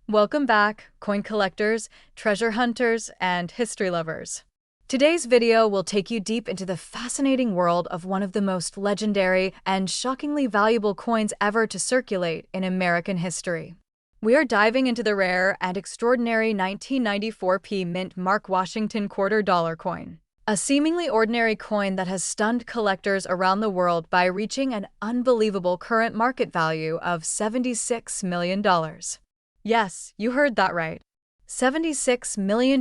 Welcome back, coin collectors, treasure hunters, and history lovers. Today's video will take you deep into the fascinating world of one of the most legendary and shockingly valuable coins ever to circulate in American history. We are diving into the rare and extraordinary 1994 Mint Mark Washington $quarter coin. A seemingly ordinary coin that has stunned collectors around the world by reaching an unbelievable current market value of $76 million. Yes, you heard that right. $76 million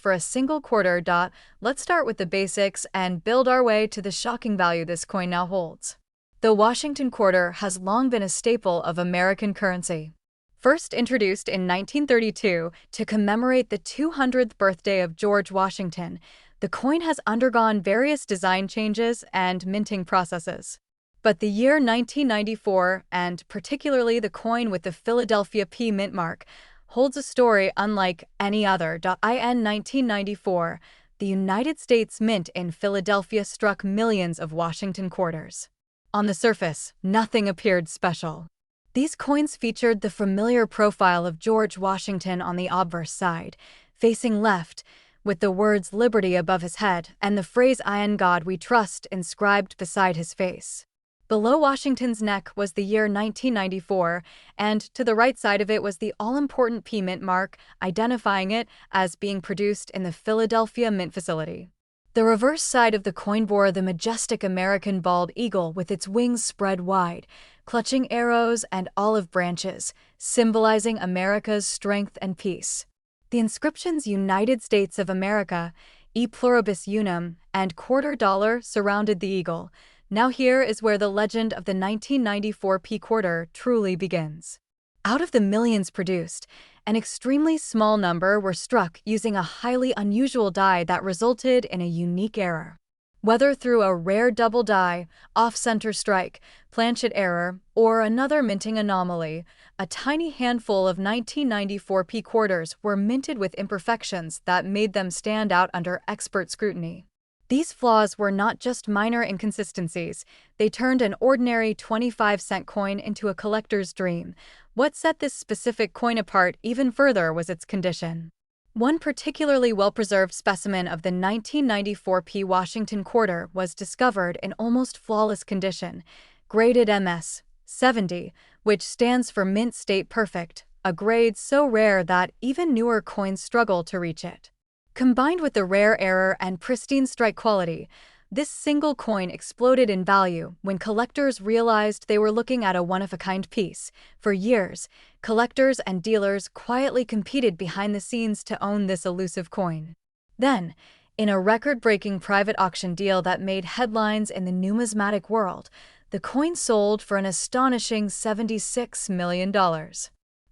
for a single quarter. Let's start with the basics and build our way to the shocking value this coin now holds. The Washington quarter has long been a staple of American currency. First introduced in 1932 to commemorate the 200th birthday of George Washington, the coin has undergone various design changes and minting processes. But the year 1994, and particularly the coin with the Philadelphia P mint mark, holds a story unlike any other. In 1994, the United States Mint in Philadelphia struck millions of Washington quarters. On the surface, nothing appeared special. These coins featured the familiar profile of George Washington on the obverse side, facing left, with the words Liberty above his head and the phrase "In God We Trust" inscribed beside his face. Below Washington's neck was the year 1994, and to the right side of it was the all-important P mint mark, identifying it as being produced in the Philadelphia Mint facility. The reverse side of the coin bore the majestic American bald eagle with its wings spread wide, clutching arrows and olive branches, symbolizing America's strength and peace. The inscriptions United States of America, E pluribus unum, and $quarter surrounded the eagle. Now here is where the legend of the 1994 P quarter truly begins. Out of the millions produced, an extremely small number were struck using a highly unusual die that resulted in a unique error. Whether through a rare double die, off-center strike, planchet error, or another minting anomaly, a tiny handful of 1994 P quarters were minted with imperfections that made them stand out under expert scrutiny. These flaws were not just minor inconsistencies, they turned an ordinary 25-cent coin into a collector's dream. What set this specific coin apart even further was its condition. One particularly well-preserved specimen of the 1994 P Washington quarter was discovered in almost flawless condition, graded MS 70, which stands for Mint State Perfect, a grade so rare that even newer coins struggle to reach it. Combined with the rare error and pristine strike quality, this single coin exploded in value when collectors realized they were looking at a one-of-a-kind piece. For years, collectors and dealers quietly competed behind the scenes to own this elusive coin. Then, in a record-breaking private auction deal that made headlines in the numismatic world, the coin sold for an astonishing $76 million.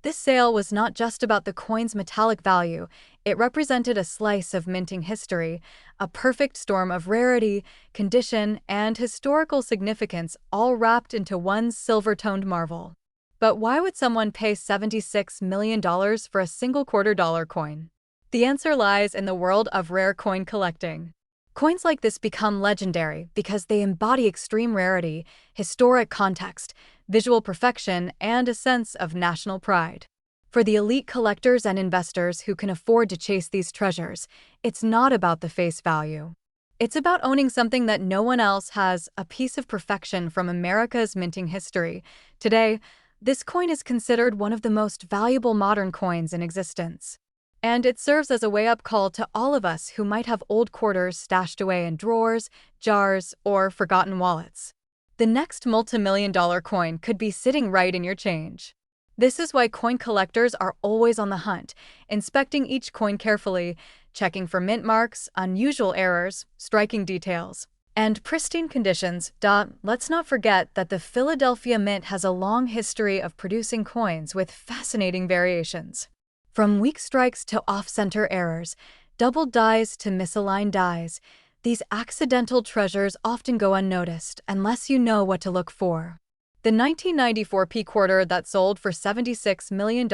This sale was not just about the coin's metallic value, it represented a slice of minting history, a perfect storm of rarity, condition, and historical significance all wrapped into one silver-toned marvel. But why would someone pay $76 million for a single $quarter coin? The answer lies in the world of rare coin collecting. Coins like this become legendary because they embody extreme rarity, historic context, visual perfection, and a sense of national pride. For the elite collectors and investors who can afford to chase these treasures, it's not about the face value. It's about owning something that no one else has, a piece of perfection from America's minting history. Today, this coin is considered one of the most valuable modern coins in existence. And it serves as a wake-up call to all of us who might have old quarters stashed away in drawers, jars, or forgotten wallets. The next multi-million-dollar coin could be sitting right in your change. This is why coin collectors are always on the hunt, inspecting each coin carefully, checking for mint marks, unusual errors, striking details, and pristine conditions. Let's not forget that the Philadelphia Mint has a long history of producing coins with fascinating variations. From weak strikes to off-center errors, doubled dies to misaligned dies, these accidental treasures often go unnoticed unless you know what to look for. The 1994 P quarter that sold for $76 million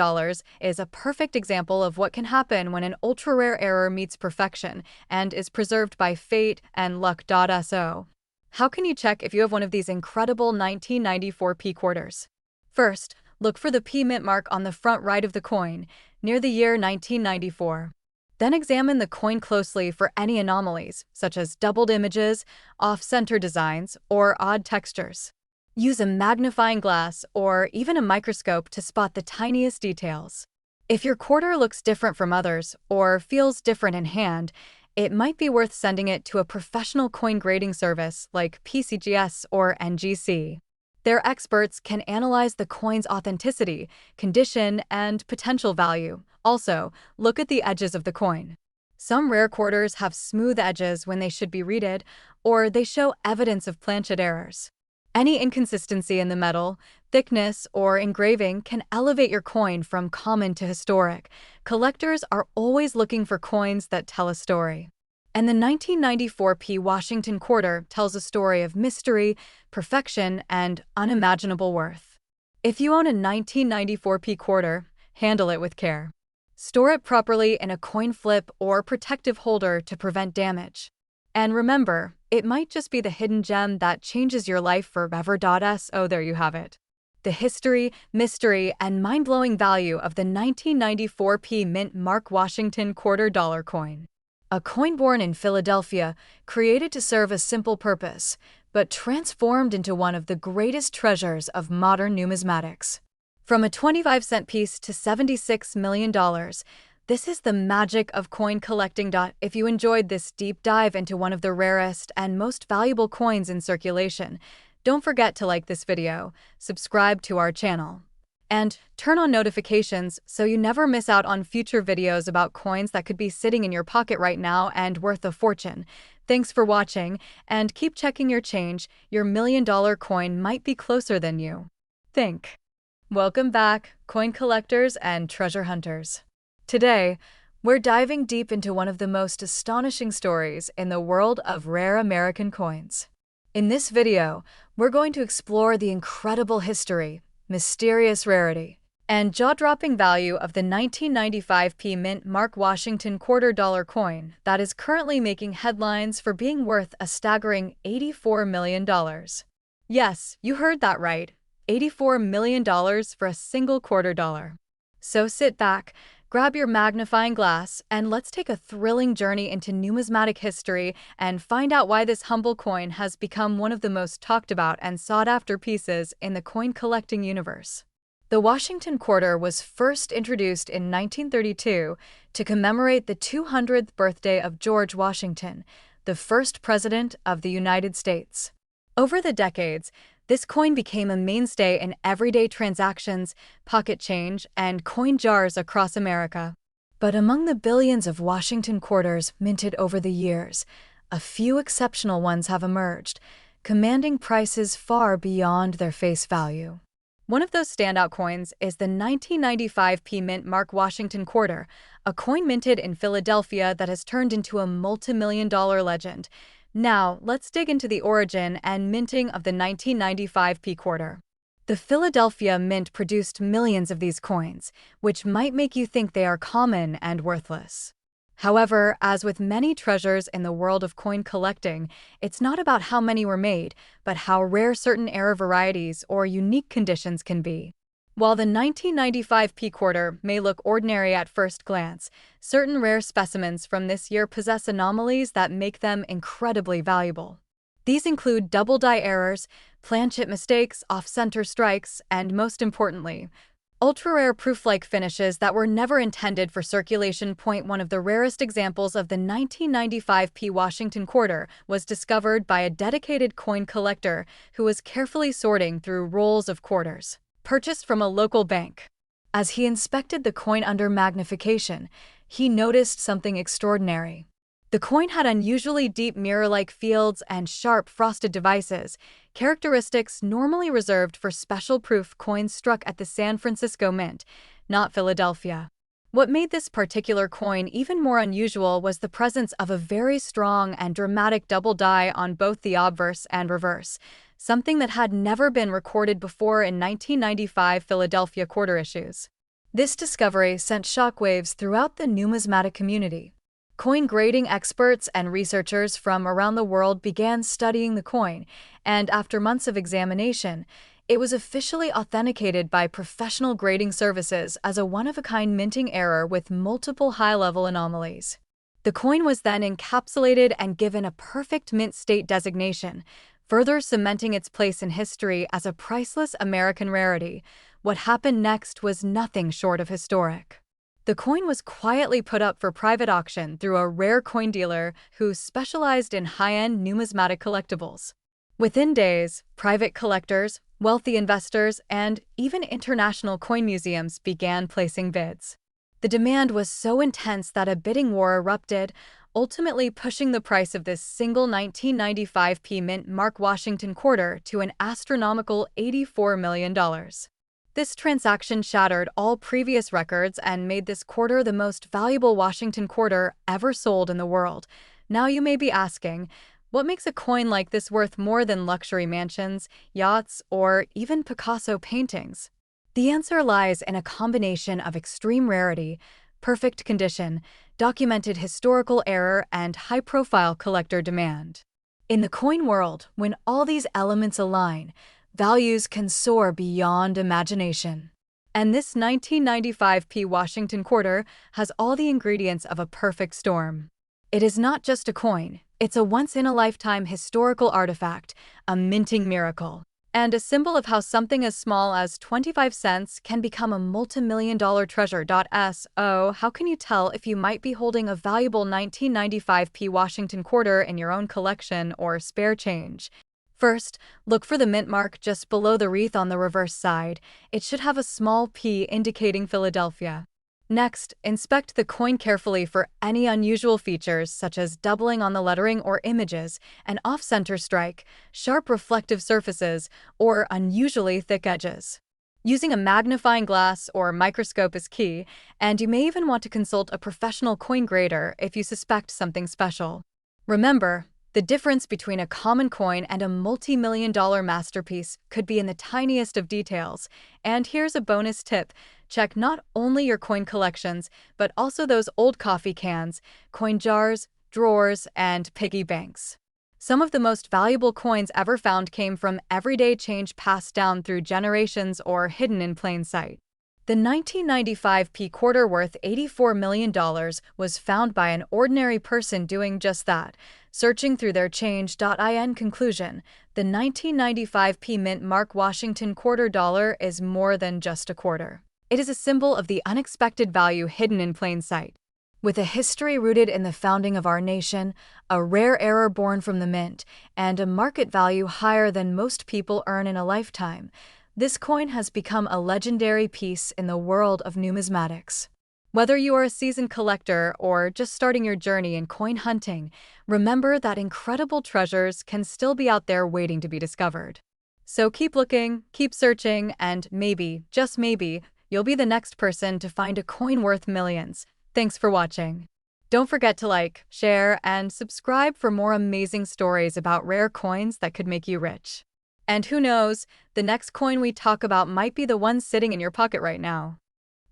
is a perfect example of what can happen when an ultra-rare error meets perfection and is preserved by fate and luck. So, how can you check if you have one of these incredible 1994 P quarters? First, look for the P mint mark on the front right of the coin, near the year 1994. Then examine the coin closely for any anomalies, such as doubled images, off-center designs, or odd textures. Use a magnifying glass or even a microscope to spot the tiniest details. If your quarter looks different from others or feels different in hand, it might be worth sending it to a professional coin grading service like PCGS or NGC. Their experts can analyze the coin's authenticity, condition, and potential value. Also, look at the edges of the coin. Some rare quarters have smooth edges when they should be reeded, or they show evidence of planchet errors. Any inconsistency in the metal, thickness, or engraving can elevate your coin from common to historic. Collectors are always looking for coins that tell a story. And the 1994 P Washington quarter tells a story of mystery, perfection, and unimaginable worth. If you own a 1994 P quarter, handle it with care. Store it properly in a coin flip or protective holder to prevent damage. And remember, it might just be the hidden gem that changes your life forever. So there you have it. The history, mystery, and mind-blowing value of the 1994 P Mint Mark Washington $quarter coin. A coin born in Philadelphia, created to serve a simple purpose, but transformed into one of the greatest treasures of modern numismatics. From a 25-cent piece to $76 million, this is the magic of coin collecting. If you enjoyed this deep dive into one of the rarest and most valuable coins in circulation, don't forget to like this video, subscribe to our channel, and turn on notifications so you never miss out on future videos about coins that could be sitting in your pocket right now and worth a fortune. Thanks for watching, and keep checking your change. Your million-dollar coin might be closer than you think. Welcome back, coin collectors and treasure hunters. Today, we're diving deep into one of the most astonishing stories in the world of rare American coins. In this video, we're going to explore the incredible history, mysterious rarity, and jaw-dropping value of the 1995 P Mint Mark Washington $quarter coin that is currently making headlines for being worth a staggering $84 million. Yes, you heard that right. $84 million for a single $quarter. So sit back, grab your magnifying glass, and let's take a thrilling journey into numismatic history and find out why this humble coin has become one of the most talked about and sought-after pieces in the coin collecting universe. The Washington quarter was first introduced in 1932 to commemorate the 200th birthday of George Washington, the first president of the United States. Over the decades, this coin became a mainstay in everyday transactions, pocket change, and coin jars across America. But among the billions of Washington quarters minted over the years, a few exceptional ones have emerged, commanding prices far beyond their face value. One of those standout coins is the 1995 P Mint Mark Washington quarter, a coin minted in Philadelphia that has turned into a multi-million-dollar legend. Now, let's dig into the origin and minting of the 1995 P quarter. The Philadelphia Mint produced millions of these coins, which might make you think they are common and worthless. However, as with many treasures in the world of coin collecting, it's not about how many were made, but how rare certain era varieties or unique conditions can be. While the 1995 P quarter may look ordinary at first glance, certain rare specimens from this year possess anomalies that make them incredibly valuable. These include double die errors, planchet mistakes, off-center strikes, and most importantly, ultra-rare proof-like finishes that were never intended for circulation. One of the rarest examples of the 1995 P Washington quarter was discovered by a dedicated coin collector who was carefully sorting through rolls of quarters purchased from a local bank. As he inspected the coin under magnification, he noticed something extraordinary. The coin had unusually deep mirror-like fields and sharp frosted devices, characteristics normally reserved for special proof coins struck at the San Francisco Mint, not Philadelphia. What made this particular coin even more unusual was the presence of a very strong and dramatic double die on both the obverse and reverse, something that had never been recorded before in 1995 Philadelphia quarter issues. This discovery sent shockwaves throughout the numismatic community. Coin grading experts and researchers from around the world began studying the coin, and after months of examination, It was officially authenticated by professional grading services as a one-of-a-kind minting error with multiple high-level anomalies. The coin was then encapsulated and given a perfect mint state designation, further cementing its place in history as a priceless American rarity. What happened next was nothing short of historic. The coin was quietly put up for private auction through a rare coin dealer who specialized in high-end numismatic collectibles. Within days, private collectors, wealthy investors, and even international coin museums began placing bids. The demand was so intense that a bidding war erupted, ultimately pushing the price of this single 1995 mint Mark Washington quarter to an astronomical $84 million. This transaction shattered all previous records and made this quarter the most valuable Washington quarter ever sold in the world. Now you may be asking, what makes a coin like this worth more than luxury mansions, yachts, or even Picasso paintings? The answer lies in a combination of extreme rarity, perfect condition, documented historical error, and high-profile collector demand. In the coin world, when all these elements align, values can soar beyond imagination. And this 1995 Washington quarter has all the ingredients of a perfect storm. It is not just a coin, it's a once-in-a-lifetime historical artifact, a minting miracle, and a symbol of how something as small as 25 cents can become a multi-million-dollar treasure. So, how can you tell if you might be holding a valuable 1995 Washington quarter in your own collection or spare change? First, look for the mint mark just below the wreath on the reverse side. It should have a small P indicating Philadelphia. Next, inspect the coin carefully for any unusual features such as doubling on the lettering or images, an off-center strike, sharp reflective surfaces, or unusually thick edges. Using a magnifying glass or microscope is key, and you may even want to consult a professional coin grader if you suspect something special. Remember, the difference between a common coin and a multi-million-dollar masterpiece could be in the tiniest of details. And here's a bonus tip. Check not only your coin collections, but also those old coffee cans, coin jars, drawers, and piggy banks. Some of the most valuable coins ever found came from everyday change passed down through generations or hidden in plain sight. The 1995 quarter worth $84 million was found by an ordinary person doing just that, searching through their change.in. Conclusion: the 1995 mint Mark Washington quarter dollar is more than just a quarter. It is a symbol of the unexpected value hidden in plain sight. With a history rooted in the founding of our nation, a rare error born from the mint, and a market value higher than most people earn in a lifetime, this coin has become a legendary piece in the world of numismatics. Whether you are a seasoned collector or just starting your journey in coin hunting, remember that incredible treasures can still be out there waiting to be discovered. So keep looking, keep searching, and maybe, just maybe, you'll be the next person to find a coin worth millions. Thanks for watching. Don't forget to like, share, and subscribe for more amazing stories about rare coins that could make you rich. And who knows, the next coin we talk about might be the one sitting in your pocket right now.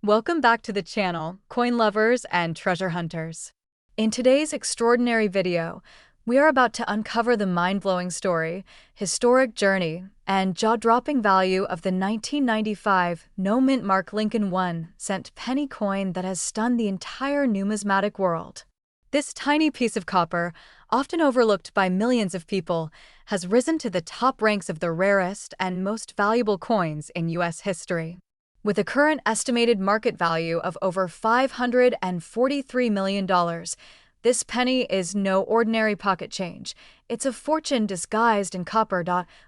Welcome back to the channel, coin lovers and treasure hunters. In today's extraordinary video, we are about to uncover the mind-blowing story, historic journey, and jaw-dropping value of the 1995 no-mint mark Lincoln 1-cent penny coin that has stunned the entire numismatic world. This tiny piece of copper, often overlooked by millions of people, has risen to the top ranks of the rarest and most valuable coins in U.S. history. With a current estimated market value of over $543 million, this penny is no ordinary pocket change. It's a fortune disguised in copper.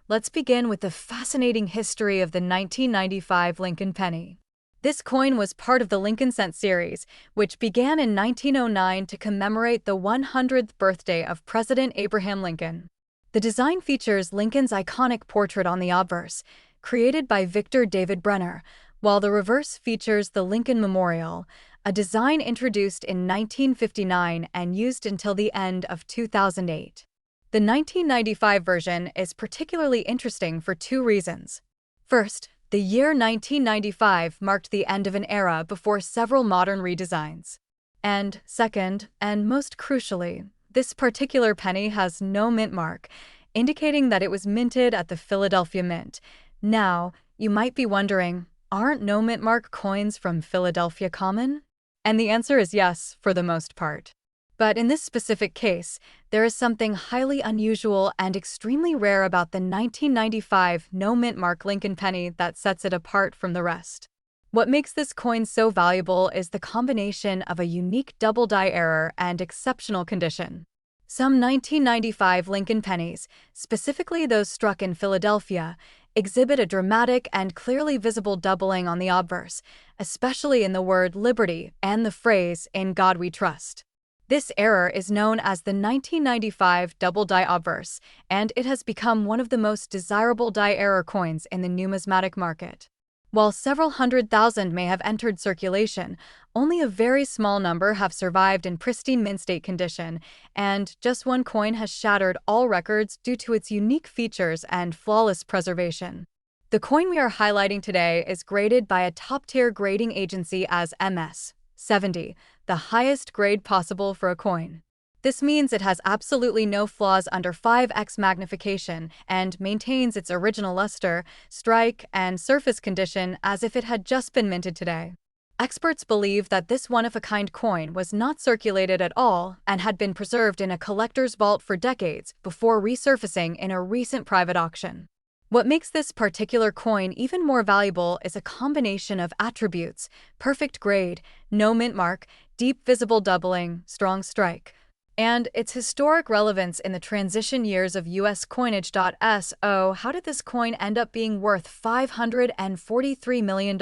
Let's begin with the fascinating history of the 1995 Lincoln penny. This coin was part of the Lincoln Cent series, which began in 1909 to commemorate the 100th birthday of President Abraham Lincoln. The design features Lincoln's iconic portrait on the obverse, created by Victor David Brenner, while the reverse features the Lincoln Memorial, a design introduced in 1959 and used until the end of 2008. The 1995 version is particularly interesting for two reasons. First, the year 1995 marked the end of an era before several modern redesigns. And second, and most crucially, this particular penny has no mint mark, indicating that it was minted at the Philadelphia Mint, Now, you might be wondering, aren't no mint mark coins from Philadelphia common? And the answer is yes, for the most part. But in this specific case, there is something highly unusual and extremely rare about the 1995 no mint mark Lincoln penny that sets it apart from the rest. What makes this coin so valuable is the combination of a unique double die error and exceptional condition. Some 1995 Lincoln pennies, specifically those struck in Philadelphia, exhibit a dramatic and clearly visible doubling on the obverse, especially in the word liberty and the phrase, "In God We Trust." This error is known as the 1995 double die obverse, and it has become one of the most desirable die error coins in the numismatic market. While several 100,000 may have entered circulation, only a very small number have survived in pristine mint state condition, and just one coin has shattered all records due to its unique features and flawless preservation. The coin we are highlighting today is graded by a top-tier grading agency as MS 70, the highest grade possible for a coin. This means it has absolutely no flaws under 5x magnification and maintains its original luster, strike, and surface condition as if it had just been minted today. Experts believe that this one-of-a-kind coin was not circulated at all and had been preserved in a collector's vault for decades before resurfacing in a recent private auction. What makes this particular coin even more valuable is a combination of attributes: perfect grade, no mint mark, deep visible doubling, strong strike, and its historic relevance in the transition years of U.S. coinage. So, how did this coin end up being worth $543 million?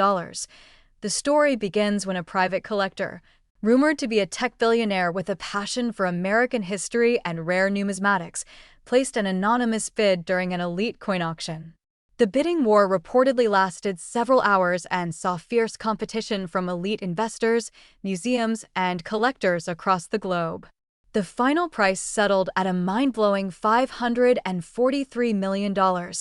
The story begins when a private collector, rumored to be a tech billionaire with a passion for American history and rare numismatics, placed an anonymous bid during an elite coin auction. The bidding war reportedly lasted several hours and saw fierce competition from elite investors, museums, and collectors across the globe. The final price settled at a mind-blowing $543 million,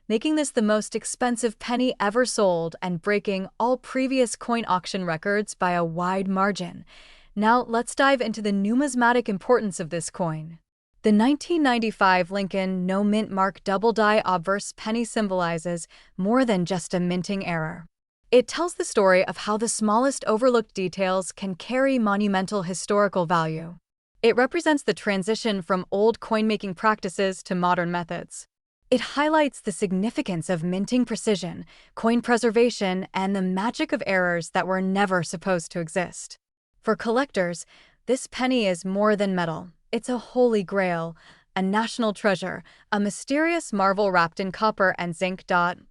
making this the most expensive penny ever sold and breaking all previous coin auction records by a wide margin. Now let's dive into the numismatic importance of this coin. The 1995 Lincoln no mint mark double die obverse penny symbolizes more than just a minting error. It tells the story of how the smallest overlooked details can carry monumental historical value. It represents the transition from old coin-making practices to modern methods. It highlights the significance of minting precision, coin preservation, and the magic of errors that were never supposed to exist. For collectors, this penny is more than metal. It's a holy grail, a national treasure, a mysterious marvel wrapped in copper and zinc.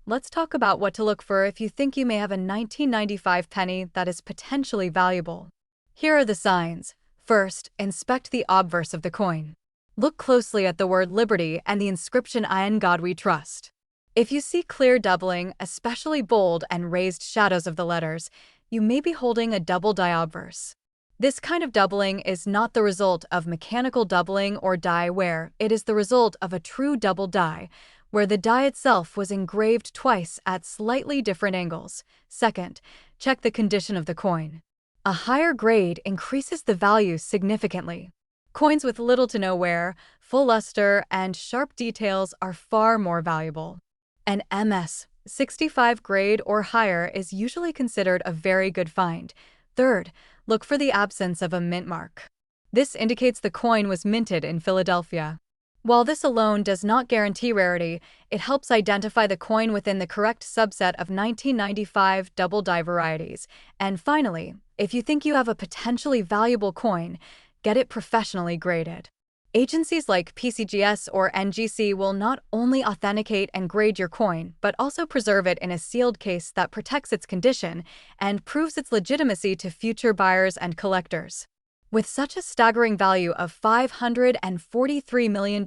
Let's talk about what to look for if you think you may have a 1995 penny that is potentially valuable. Here are the signs. First, inspect the obverse of the coin. Look closely at the word liberty and the inscription "In God We Trust." If you see clear doubling, especially bold and raised shadows of the letters, you may be holding a double die obverse. This kind of doubling is not the result of mechanical doubling or die wear. It is the result of a true double die, where the die itself was engraved twice at slightly different angles. Second, check the condition of the coin. A higher grade increases the value significantly. Coins with little to no wear, full luster, and sharp details are far more valuable. An MS 65 grade or higher is usually considered a very good find. Third, look for the absence of a mint mark. This indicates the coin was minted in Philadelphia. While this alone does not guarantee rarity, it helps identify the coin within the correct subset of 1995 double die varieties. And finally, if you think you have a potentially valuable coin, get it professionally graded. Agencies like PCGS or NGC will not only authenticate and grade your coin, but also preserve it in a sealed case that protects its condition and proves its legitimacy to future buyers and collectors. With such a staggering value of $543 million,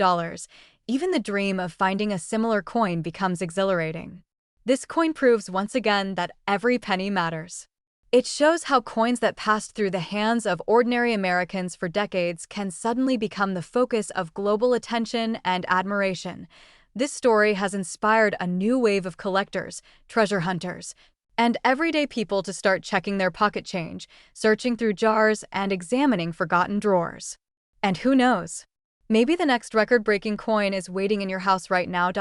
even the dream of finding a similar coin becomes exhilarating. This coin proves once again that every penny matters. It shows how coins that passed through the hands of ordinary Americans for decades can suddenly become the focus of global attention and admiration. This story has inspired a new wave of collectors, treasure hunters, and everyday people to start checking their pocket change, searching through jars, and examining forgotten drawers. And who knows? Maybe the next record-breaking coin is waiting in your house right now.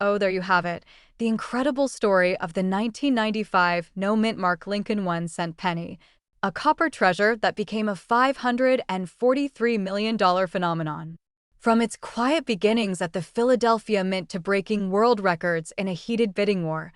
Oh, there you have it. The incredible story of the 1995 no-mint mark Lincoln 1-cent penny, a copper treasure that became a $543 million phenomenon. From its quiet beginnings at the Philadelphia Mint to breaking world records in a heated bidding war,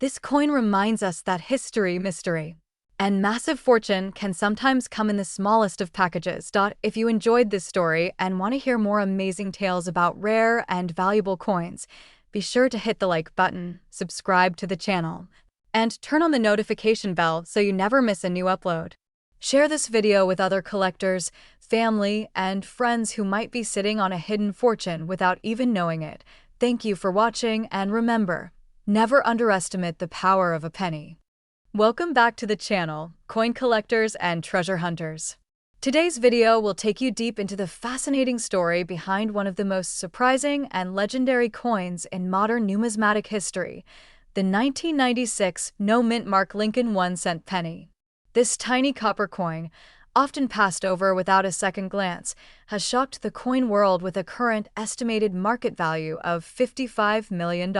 this coin reminds us that history, mystery, and massive fortune can sometimes come in the smallest of packages. If you enjoyed this story and want to hear more amazing tales about rare and valuable coins, be sure to hit the like button, subscribe to the channel, and turn on the notification bell so you never miss a new upload. Share this video with other collectors, family, and friends who might be sitting on a hidden fortune without even knowing it. Thank you for watching, and remember, never underestimate the power of a penny. Welcome back to the channel, coin collectors and treasure hunters. Today's video will take you deep into the fascinating story behind one of the most surprising and legendary coins in modern numismatic history, the 1996 no-mint mark Lincoln 1-cent penny. This tiny copper coin, often passed over without a second glance, has shocked the coin world with a current estimated market value of $55 million.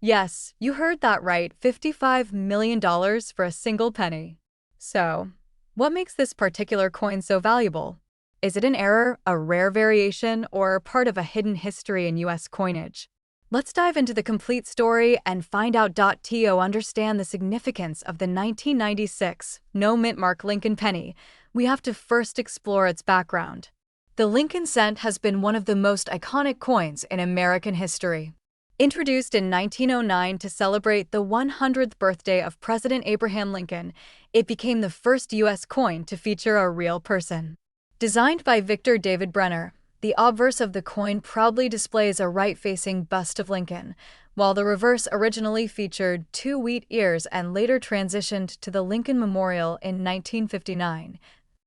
Yes, you heard that right, $55 million for a single penny. So, what makes this particular coin so valuable? Is it an error, a rare variation, or part of a hidden history in U.S. coinage? Let's dive into the complete story and find out. To understand the significance of the 1996 no-mint mark Lincoln penny, we have to first explore its background. The Lincoln cent has been one of the most iconic coins in American history. Introduced in 1909 to celebrate the 100th birthday of President Abraham Lincoln, it became the first U.S. coin to feature a real person. Designed by Victor David Brenner, the obverse of the coin proudly displays a right-facing bust of Lincoln, while the reverse originally featured two wheat ears and later transitioned to the Lincoln Memorial in 1959,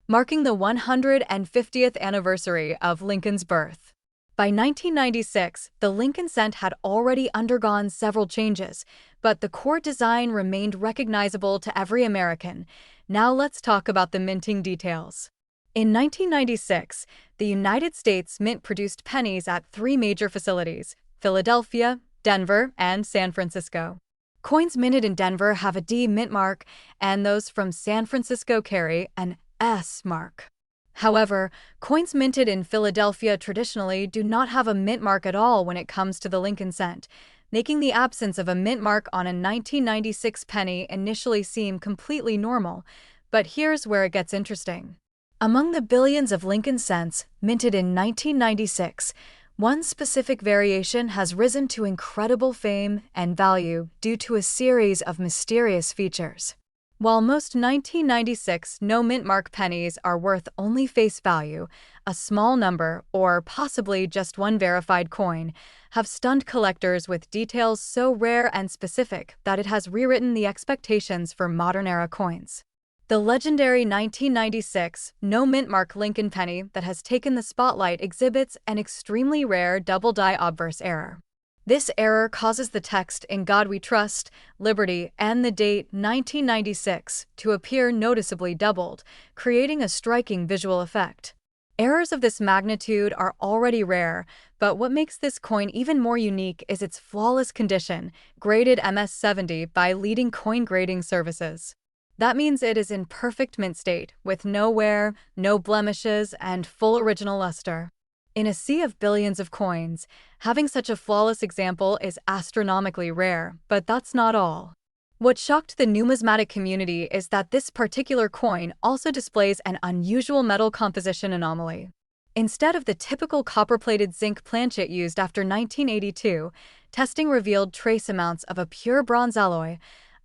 marking the 150th anniversary of Lincoln's birth. By 1996, the Lincoln cent had already undergone several changes, but the core design remained recognizable to every American. Now let's talk about the minting details. In 1996, the United States Mint produced pennies at three major facilities: Philadelphia, Denver, and San Francisco. Coins minted in Denver have a D mint mark, and those from San Francisco carry an S mark. However, coins minted in Philadelphia traditionally do not have a mint mark at all when it comes to the Lincoln cent, making the absence of a mint mark on a 1996 penny initially seem completely normal. But here's where it gets interesting. Among the billions of Lincoln cents minted in 1996, one specific variation has risen to incredible fame and value due to a series of mysterious features. While most 1996 no-mint mark pennies are worth only face value, a small number, or possibly just one verified coin, have stunned collectors with details so rare and specific that it has rewritten the expectations for modern-era coins. The legendary 1996 no-mint mark Lincoln penny that has taken the spotlight exhibits an extremely rare double-die obverse error. This error causes the text "In God We Trust, Liberty," and the date 1996 to appear noticeably doubled, creating a striking visual effect. Errors of this magnitude are already rare, but what makes this coin even more unique is its flawless condition, graded MS-70 by leading coin grading services. That means it is in perfect mint state, with no wear, no blemishes, and full original luster. In a sea of billions of coins, having such a flawless example is astronomically rare, but that's not all. What shocked the numismatic community is that this particular coin also displays an unusual metal composition anomaly. Instead of the typical copper-plated zinc planchet used after 1982, testing revealed trace amounts of a pure bronze alloy,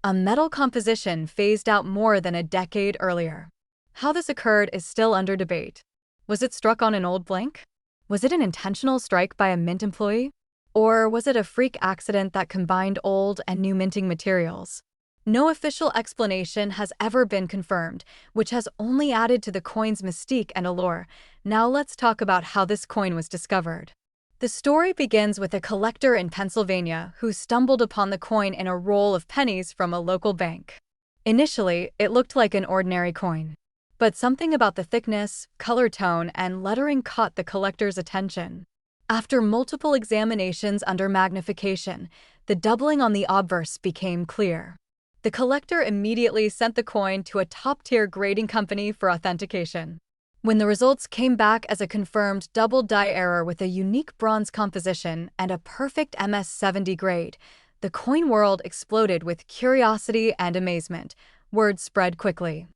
a metal composition phased out more than a decade earlier. How this occurred is still under debate. Was it struck on an old blank? Was it an intentional strike by a mint employee? Or was it a freak accident that combined old and new minting materials? No official explanation has ever been confirmed, which has only added to the coin's mystique and allure. Now let's talk about how this coin was discovered. The story begins with a collector in Pennsylvania who stumbled upon the coin in a roll of pennies from a local bank. Initially, it looked like an ordinary coin. But something about the thickness, color tone, and lettering caught the collector's attention. After multiple examinations under magnification, the doubling on the obverse became clear. The collector immediately sent the coin to a top-tier grading company for authentication. When the results came back as a confirmed double die error with a unique bronze composition and a perfect MS-70 grade, the coin world exploded with curiosity and amazement. Word spread quickly.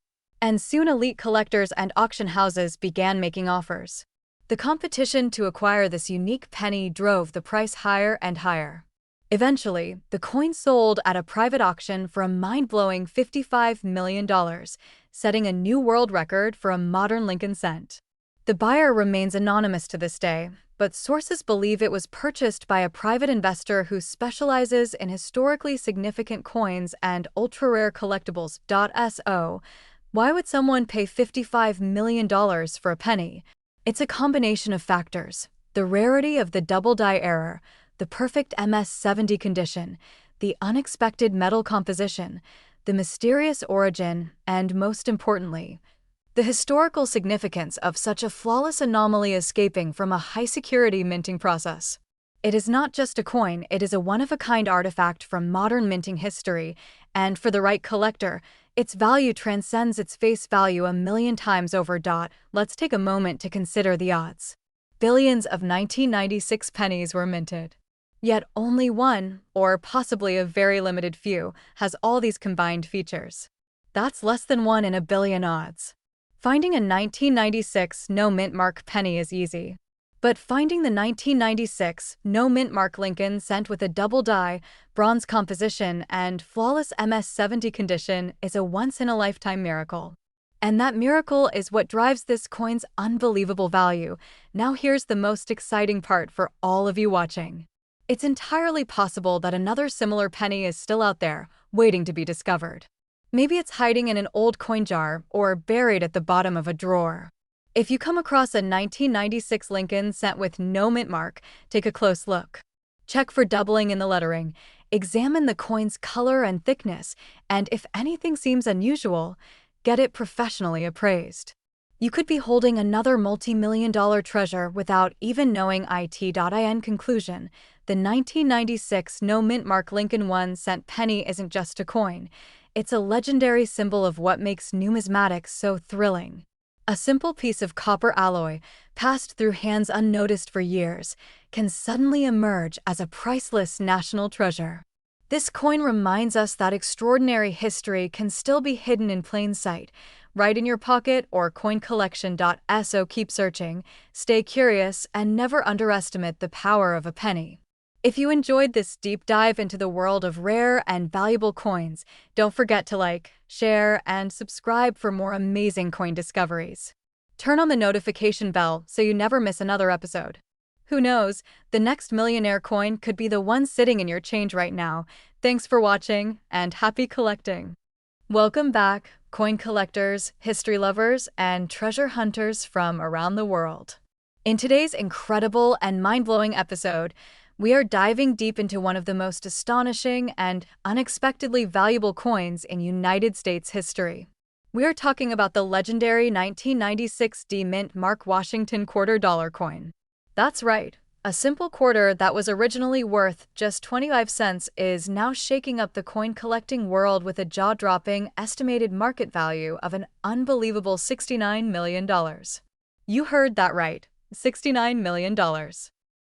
And soon elite collectors and auction houses began making offers. The competition to acquire this unique penny drove the price higher and higher. Eventually, the coin sold at a private auction for a mind-blowing $55 million, setting a new world record for a modern Lincoln cent. The buyer remains anonymous to this day, but sources believe it was purchased by a private investor who specializes in historically significant coins and ultra-rare collectibles. So, why would someone pay $55 million for a penny? It's a combination of factors: the rarity of the double die error, the perfect MS-70 condition, the unexpected metal composition, the mysterious origin, and most importantly, the historical significance of such a flawless anomaly escaping from a high-security minting process. It is not just a coin, it is a one-of-a-kind artifact from modern minting history, and for the right collector, its value transcends its face value a million times over. Let's take a moment to consider the odds. Billions of 1996 pennies were minted. Yet only one, or possibly a very limited few, has all these combined features. That's less than 1 in a billion odds. Finding a 1996 no-mint mark penny is easy. But finding the 1996 no-mint mark Lincoln cent with a double die, bronze composition, and flawless MS-70 condition is a once-in-a-lifetime miracle. And that miracle is what drives this coin's unbelievable value. Now here's the most exciting part for all of you watching. It's entirely possible that another similar penny is still out there, waiting to be discovered. Maybe it's hiding in an old coin jar or buried at the bottom of a drawer. If you come across a 1996 Lincoln cent with no mint mark, take a close look. Check for doubling in the lettering, examine the coin's color and thickness, and if anything seems unusual, get it professionally appraised. You could be holding another multi-million-dollar treasure without even knowing it. In conclusion, the 1996 no-mint mark Lincoln 1-cent penny isn't just a coin. It's a legendary symbol of what makes numismatics so thrilling. A simple piece of copper alloy, passed through hands unnoticed for years, can suddenly emerge as a priceless national treasure. This coin reminds us that extraordinary history can still be hidden in plain sight, right in your pocket or coin collection. So keep searching, stay curious, and never underestimate the power of a penny. If you enjoyed this deep dive into the world of rare and valuable coins, don't forget to like, share, and subscribe for more amazing coin discoveries. Turn on the notification bell so you never miss another episode. Who knows, the next millionaire coin could be the one sitting in your change right now. Thanks for watching, and happy collecting! Welcome back, coin collectors, history lovers, and treasure hunters from around the world. In today's incredible and mind-blowing episode, we are diving deep into one of the most astonishing and unexpectedly valuable coins in United States history. We are talking about the legendary 1996 D-Mint Mark Washington $quarter coin. That's right, a simple quarter that was originally worth just 25 cents is now shaking up the coin collecting world with a jaw-dropping estimated market value of an unbelievable $69 million. You heard that right, $69 million.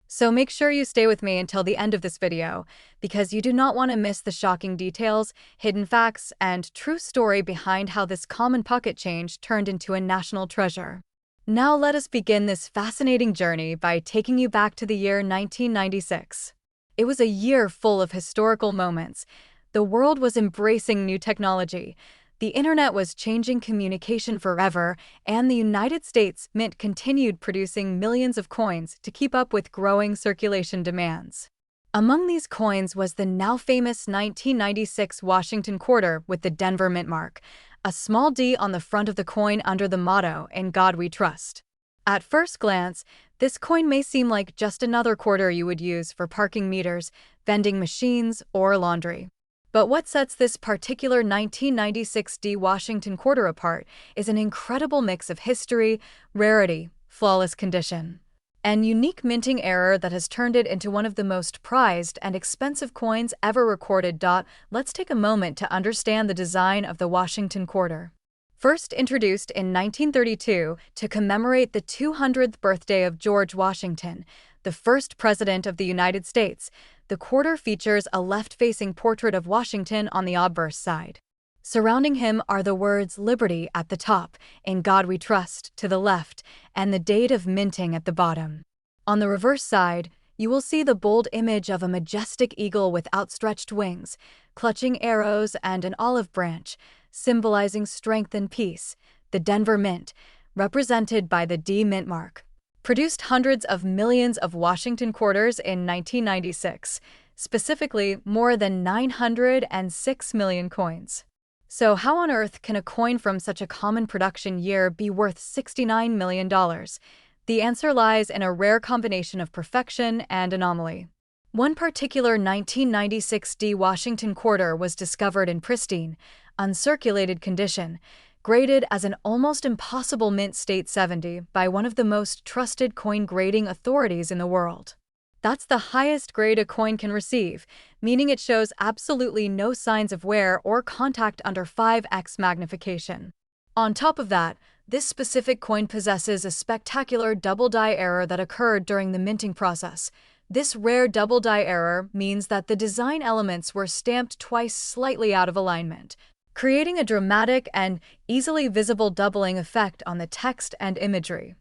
So make sure you stay with me until the end of this video, because you do not want to miss the shocking details, hidden facts, and true story behind how this common pocket change turned into a national treasure. Now let us begin this fascinating journey by taking you back to the year 1996. It was a year full of historical moments. The world was embracing new technology. The internet was changing communication forever, and the United States Mint continued producing millions of coins to keep up with growing circulation demands. Among these coins was the now famous 1996 Washington quarter with the Denver mint mark, a small D on the front of the coin under the motto, "In God We Trust." At first glance, this coin may seem like just another quarter you would use for parking meters, vending machines, or laundry. But what sets this particular 1996 D Washington quarter apart is an incredible mix of history, rarity, flawless condition, and unique minting error that has turned it into one of the most prized and expensive coins ever recorded. Let's take a moment to understand the design of the Washington quarter. First introduced in 1932 to commemorate the 200th birthday of George Washington, the first president of the United States, the quarter features a left-facing portrait of Washington on the obverse side. Surrounding him are the words "Liberty" at the top, "In God We Trust" to the left, and the date of minting at the bottom. On the reverse side, you will see the bold image of a majestic eagle with outstretched wings, clutching arrows and an olive branch, symbolizing strength and peace, the Denver Mint, represented by the D mint mark, produced hundreds of millions of Washington quarters in 1996, specifically more than 906 million coins. So how on earth can a coin from such a common production year be worth $69 million? The answer lies in a rare combination of perfection and anomaly. One particular 1996 D Washington quarter was discovered in pristine, uncirculated condition, graded as an almost impossible mint state 70 by one of the most trusted coin grading authorities in the world. That's the highest grade a coin can receive, meaning it shows absolutely no signs of wear or contact under 5x magnification. On top of that, this specific coin possesses a spectacular double die error that occurred during the minting process. This rare double die error means that the design elements were stamped twice slightly out of alignment, creating a dramatic and easily visible doubling effect on the text and imagery.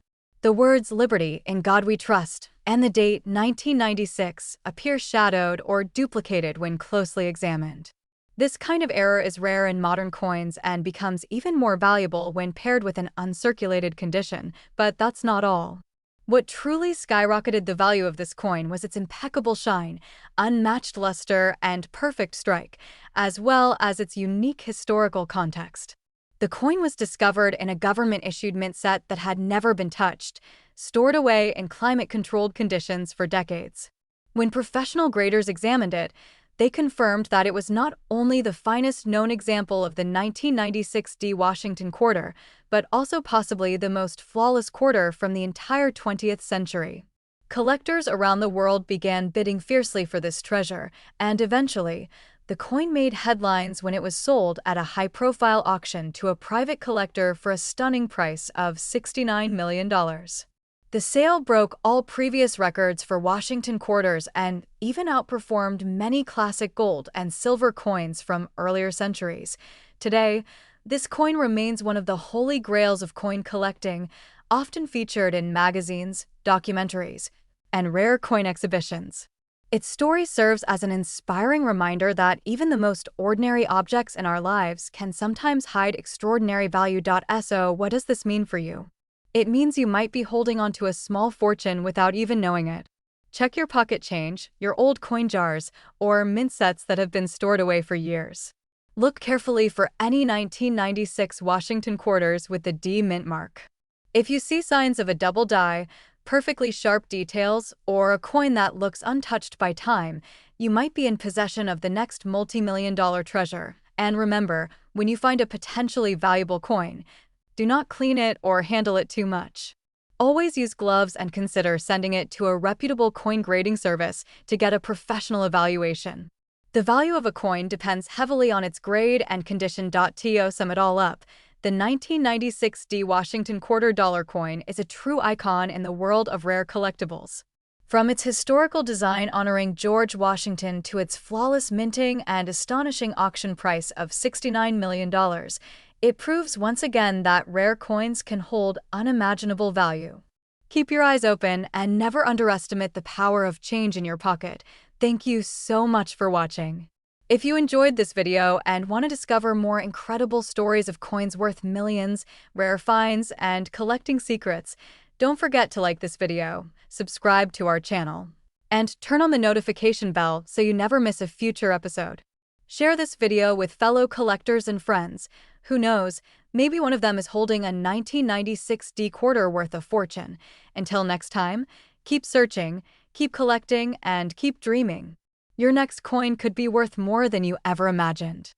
The words "Liberty," "In God We Trust," and the date 1996 appear shadowed or duplicated when closely examined. This kind of error is rare in modern coins and becomes even more valuable when paired with an uncirculated condition, but that's not all. What truly skyrocketed the value of this coin was its impeccable shine, unmatched luster, and perfect strike, as well as its unique historical context. The coin was discovered in a government-issued mint set that had never been touched, stored away in climate-controlled conditions for decades. When professional graders examined it, they confirmed that it was not only the finest known example of the 1996 D Washington quarter, but also possibly the most flawless quarter from the entire 20th century. Collectors around the world began bidding fiercely for this treasure, and eventually, the coin made headlines when it was sold at a high-profile auction to a private collector for a stunning price of $69 million. The sale broke all previous records for Washington quarters and even outperformed many classic gold and silver coins from earlier centuries. Today, this coin remains one of the holy grails of coin collecting, often featured in magazines, documentaries, and rare coin exhibitions. Its story serves as an inspiring reminder that even the most ordinary objects in our lives can sometimes hide extraordinary value. So, what does this mean for you? It means you might be holding onto a small fortune without even knowing it. Check your pocket change, your old coin jars, or mint sets that have been stored away for years. Look carefully for any 1996 Washington quarters with the D mint mark. If you see signs of a double die, perfectly sharp details, or a coin that looks untouched by time, you might be in possession of the next multi-million-dollar treasure. And remember, when you find a potentially valuable coin, do not clean it or handle it too much. Always use gloves and consider sending it to a reputable coin grading service to get a professional evaluation. The value of a coin depends heavily on its grade and condition. To sum it all up, the 1996 D Washington quarter dollar coin is a true icon in the world of rare collectibles. From its historical design honoring George Washington to its flawless minting and astonishing auction price of $69 million, it proves once again that rare coins can hold unimaginable value. Keep your eyes open and never underestimate the power of change in your pocket. Thank you so much for watching. If you enjoyed this video and want to discover more incredible stories of coins worth millions, rare finds, and collecting secrets, don't forget to like this video, subscribe to our channel, and turn on the notification bell so you never miss a future episode. Share this video with fellow collectors and friends. Who knows, maybe one of them is holding a 1996 D quarter worth of fortune. Until next time, keep searching, keep collecting, and keep dreaming. Your next coin could be worth more than you ever imagined.